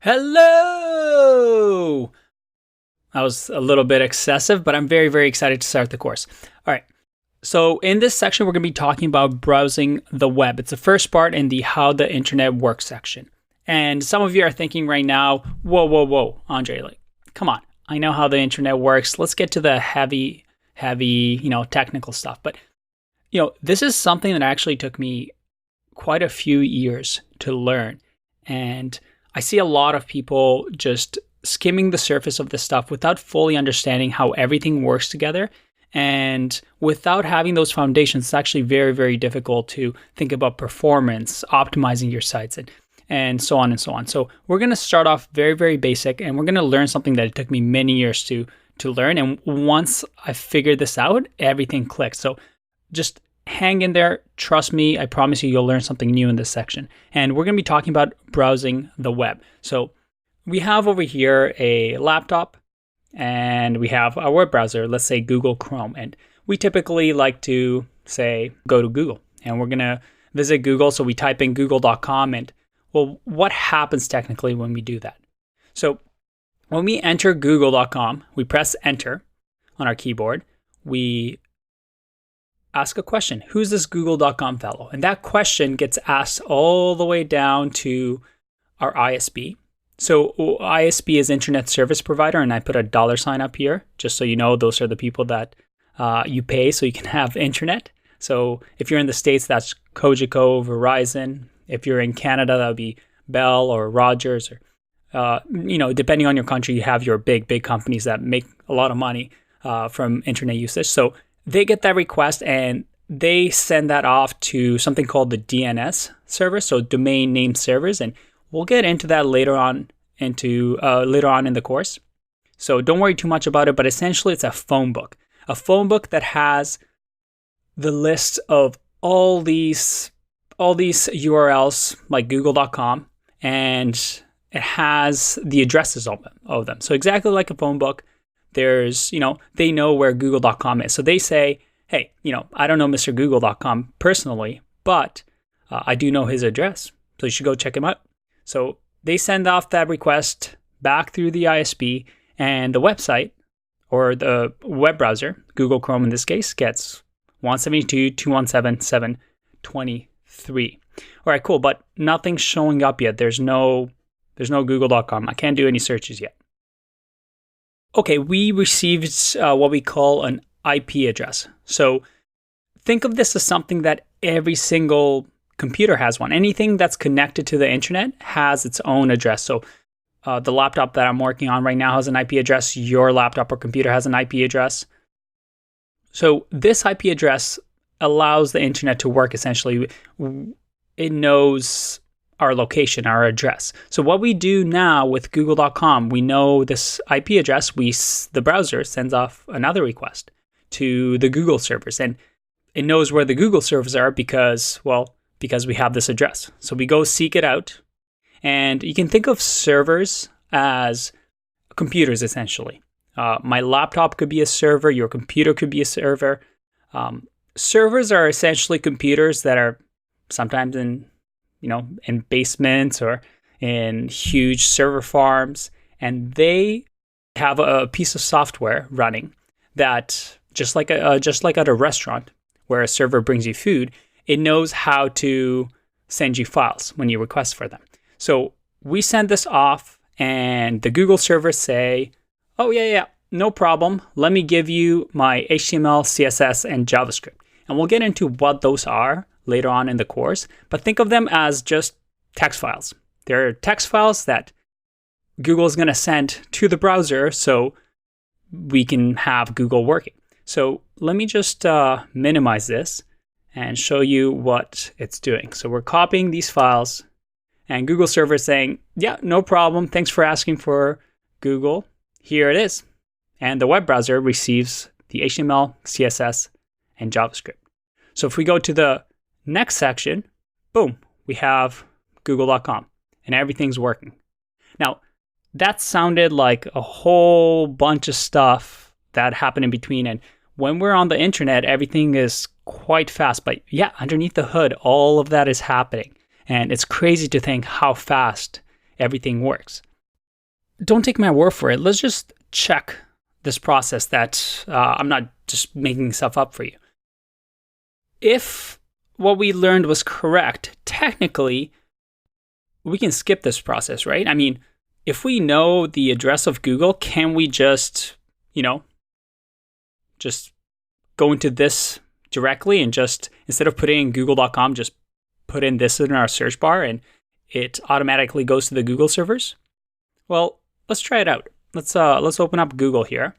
Hello! That was a little bit excessive, but I'm very, very excited to start the course. All right. So in this section, we're going to be talking about browsing the web. It's the first part in the how the internet works section. And some of you are thinking right now, whoa, Andre, like, come on. I know how the internet works. Let's get to the heavy, technical stuff. But, this is something that actually took me quite a few years to learn. And I see a lot of people just skimming the surface of this stuff without fully understanding how everything works together. And without having those foundations, it's actually very, very difficult to think about performance, optimizing your sites, and so on and so on. So we're going to start off very, very basic, and we're going to learn something that it took me many years to learn. And once I figured this out, everything clicked. So just hang in there. Trust me. I promise you'll learn something new in this section. And we're going to be talking about browsing the web. So we have over here a laptop and we have our web browser, let's say Google Chrome. And we typically like to say, go to Google, and we're going to visit Google. So we type in google.com, and well, what happens technically when we do that? So when we enter google.com, we press enter on our keyboard. We ask a question. Who's this google.com fellow? And that question gets asked all the way down to our ISP. So ISP is Internet Service Provider, and I put a $ up here, just so you know, those are the people that you pay so you can have internet. So if you're in the States, that's Cogeco, Verizon. If you're in Canada, that would be Bell or Rogers, or depending on your country, you have your big companies that make a lot of money from internet usage. So they get that request and they send that off to something called the DNS server, so domain name servers, and we'll get into that later on in the course. So don't worry too much about it, but essentially it's a phone book that has the list of all these URLs like google.com, and it has the addresses of them. So exactly like a phone book, there's, they know where google.com is. So they say, hey, I don't know Mr. Google.com personally, but I do know his address. So you should go check him out. So they send off that request back through the ISP, and the website or the web browser, Google Chrome in this case, gets 172.217.723. All right, cool, but nothing's showing up yet. There's no google.com. I can't do any searches yet. Okay, we received what we call an IP address. So think of this as something that every single computer has one. Anything that's connected to the internet has its own address. So the laptop that I'm working on right now has an IP address. Your laptop or computer has an IP address. So this IP address allows the internet to work essentially. It knows our location, our address. So what we do now with google.com, we know this IP address, the browser sends off another request to the Google servers, and it knows where the Google servers are because we have this address. So we go seek it out, and you can think of servers as computers essentially. My laptop could be a server, your computer could be a server. Servers are essentially computers that are sometimes in basements or in huge server farms, and they have a piece of software running that just like at a restaurant where a server brings you food, it knows how to send you files when you request for them. So we send this off, and the Google servers say, oh yeah, no problem. Let me give you my HTML, CSS, and JavaScript. And we'll get into what those are later on in the course, but think of them as just text files. They're text files that Google is going to send to the browser so we can have Google working. So let me just minimize this and show you what it's doing. So we're copying these files, and Google server is saying, yeah, no problem. Thanks for asking for Google. Here it is. And the web browser receives the HTML, CSS, and JavaScript. So if we go to the next section, boom, we have google.com, and everything's working. Now, that sounded like a whole bunch of stuff that happened in between. And when we're on the internet, everything is quite fast. But yeah, underneath the hood, all of that is happening. And it's crazy to think how fast everything works. don't take my word for it. Let's just check this process that I'm not just making stuff up for you. If what we learned was correct, technically, we can skip this process, right? I mean, if we know the address of Google, can we just, just go into this directly and just, instead of putting in google.com, just put in this in our search bar and it automatically goes to the Google servers? Well, let's try it out. Let's open up Google here.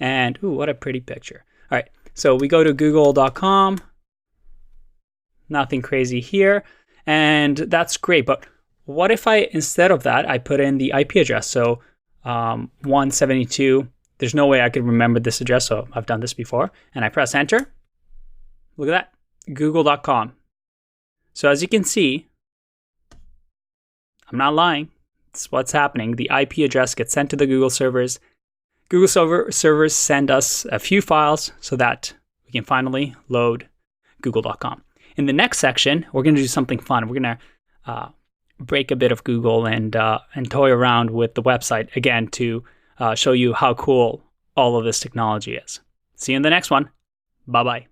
And, ooh, what a pretty picture. All right, so we go to google.com. Nothing crazy here. And that's great. But what if instead of that, I put in the IP address? So 172, there's no way I could remember this address. So I've done this before. And I press enter. Look at that, google.com. So as you can see, I'm not lying. It's what's happening. The IP address gets sent to the Google servers. Google servers send us a few files so that we can finally load google.com. In the next section, we're going to do something fun. We're going to break a bit of Google and toy around with the website again to show you how cool all of this technology is. See you in the next one. Bye-bye.